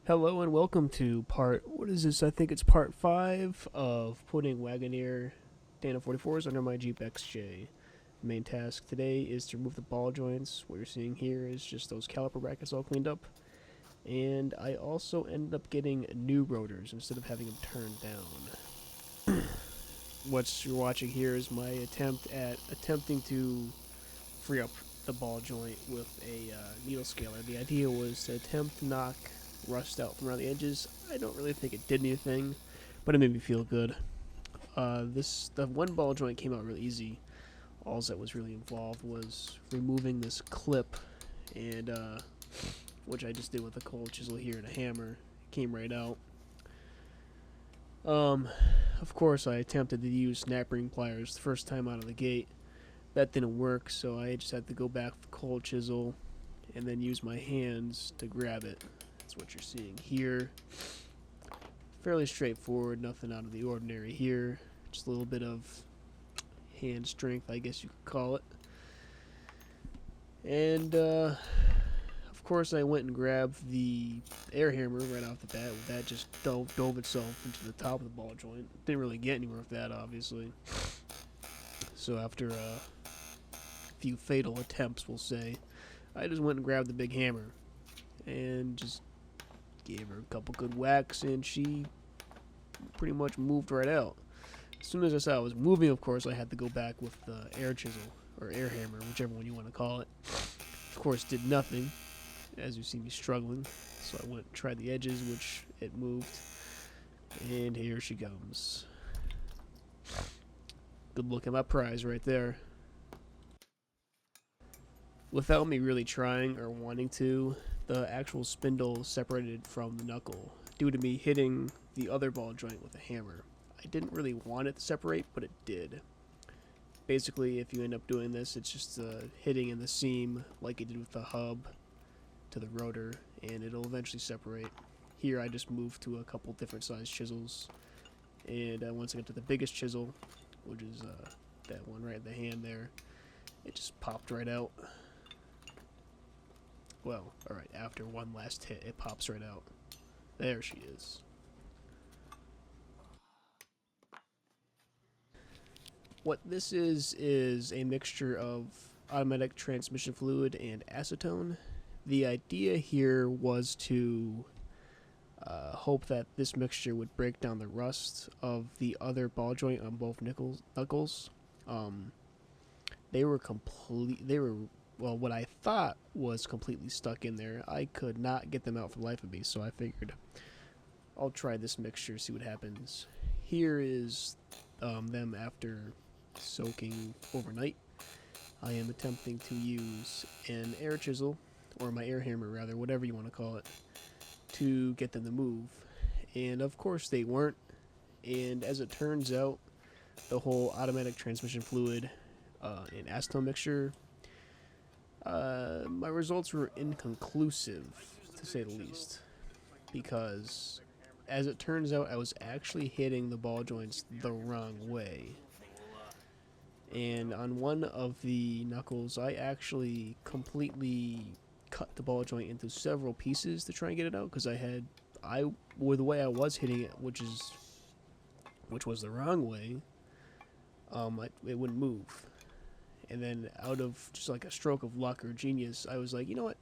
Hello and welcome to what is this? I think it's part 5 of putting Wagoneer Dana 44s under my Jeep XJ. The main task today is to remove the ball joints. What you're seeing here is just those caliper brackets all cleaned up. And I also ended up getting new rotors instead of having them turned down. What you're watching here is my attempting to free up the ball joint with a needle scaler. The idea was to attempt to knock rust out from around the edges. I don't really think it did anything, but it made me feel good. The one ball joint came out really easy. All that was really involved was removing this clip, and which I just did with a cold chisel here and a hammer. It came right out. Um, of course, I attempted to use snap ring pliers the first time out of the gate. That didn't work, so I just had to go back with the cold chisel and then use my hands to grab it. That's what you're seeing here. Fairly straightforward, nothing out of the ordinary here. Just a little bit of hand strength, I guess you could call it. And of course, I went and grabbed the air hammer right off the bat. That just dove itself into the top of the ball joint. Didn't really get anywhere with that, obviously. So after a few fatal attempts, we'll say, I just went and grabbed the big hammer and just gave her a couple good whacks, and she pretty much moved right out. As soon as I saw it was moving, of course, I had to go back with the air chisel, or air hammer, whichever one you want to call it. Of course, did nothing, as you see me struggling. So I went and tried the edges, which it moved. And here she comes. Good look at my prize right there. Without me really trying or wanting to, the actual spindle separated from the knuckle due to me hitting the other ball joint with a hammer. I didn't really want it to separate, but it did. Basically, if you end up doing this, it's just hitting in the seam like it did with the hub to the rotor, and it'll eventually separate. Here I just moved to a couple different size chisels, and once I get to the biggest chisel, which is that one right in the hand there, it just popped right out. Well, alright, after one last hit, it pops right out. There she is. What this is a mixture of automatic transmission fluid and acetone. The idea here was to hope that this mixture would break down the rust of the other ball joint on both knuckles. They were well, what I thought was completely stuck in there. I could not get them out for the life of me, so I figured I'll try this mixture, see what happens. Here is them after soaking overnight. I am attempting to use an air chisel, or my air hammer rather, whatever you want to call it, to get them to move. And of course they weren't. And as it turns out, the whole automatic transmission fluid and acetone mixture, my results were inconclusive, to say the least. Because, as it turns out, I was actually hitting the ball joints the wrong way. And on one of the knuckles, I actually completely cut the ball joint into several pieces to try and get it out, because with the way I was hitting it, which was the wrong way, it wouldn't move. And then out of just like a stroke of luck or genius, I was like, you know what?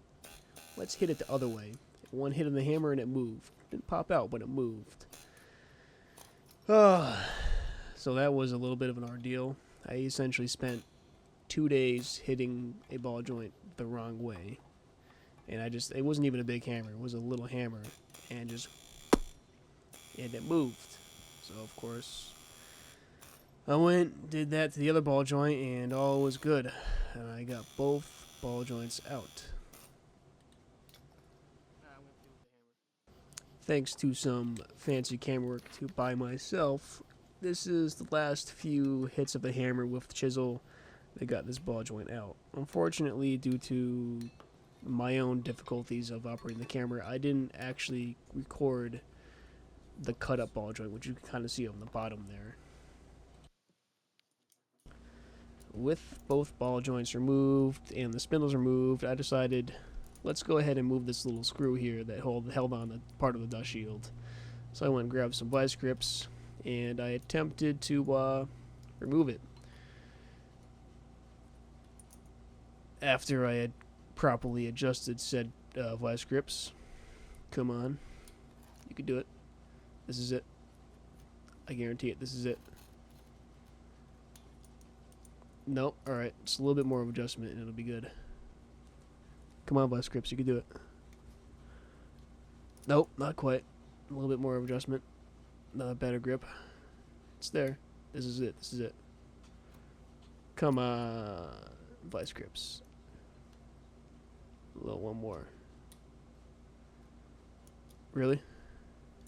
Let's hit it the other way. One hit on the hammer and it moved. Didn't pop out, but it moved. So that was a little bit of an ordeal. I essentially spent 2 days hitting a ball joint the wrong way. And it wasn't even a big hammer. It was a little hammer. And it moved. So, of course, I went, did that to the other ball joint, and all was good. And I got both ball joints out. Thanks to some fancy camera work by myself, this is the last few hits of the hammer with the chisel that got this ball joint out. Unfortunately, due to my own difficulties of operating the camera, I didn't actually record the cut up ball joint, which you can kind of see on the bottom there. With both ball joints removed and the spindles removed, I decided let's go ahead and move this little screw here that held on the part of the dust shield. So I went and grabbed some vice grips, and I attempted to remove it. After I had properly adjusted said vice grips. Come on. You can do it. This is it. I guarantee it. This is it. Nope. Alright. Just a little bit more of adjustment and it'll be good. Come on, vice grips. You can do it. Nope. Not quite. A little bit more of adjustment. Not a better grip. It's there. This is it. This is it. Come on, vice grips. A little one more. Really?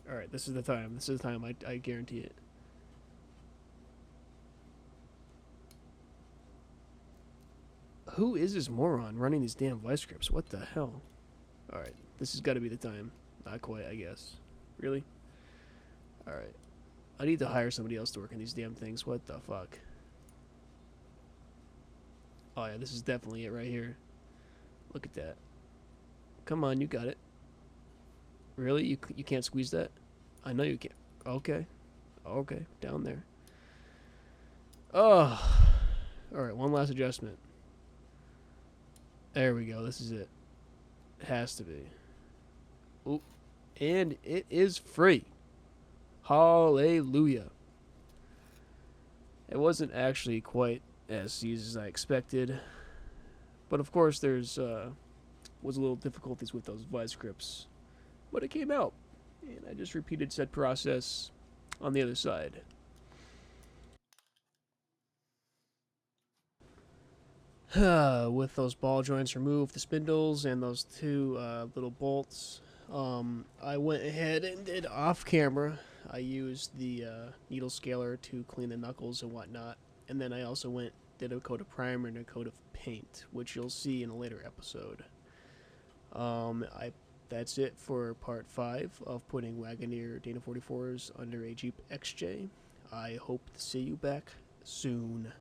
Alright, this is the time. This is the time. I guarantee it. Who is this moron running these damn vice grips? What the hell? Alright, this has got to be the time. Not quite, I guess. Really? Alright. I need to hire somebody else to work on these damn things. What the fuck? Oh yeah, this is definitely it right here. Look at that. Come on, you got it. Really? You can't squeeze that? I know you can't. Okay. Okay, down there. Oh. Alright, one last adjustment. There we go. This is it. It has to be. Oop. And it is free. Hallelujah. It wasn't actually quite as easy as I expected. But of course there's was a little difficulties with those vice grips. But it came out. And I just repeated said process on the other side. With those ball joints removed, the spindles, and those two little bolts, I went ahead and did off camera. I used the needle scaler to clean the knuckles and whatnot, and then I also did a coat of primer and a coat of paint, which you'll see in a later episode. That's it for part 5 of putting Wagoneer Dana 44s under a Jeep XJ. I hope to see you back soon.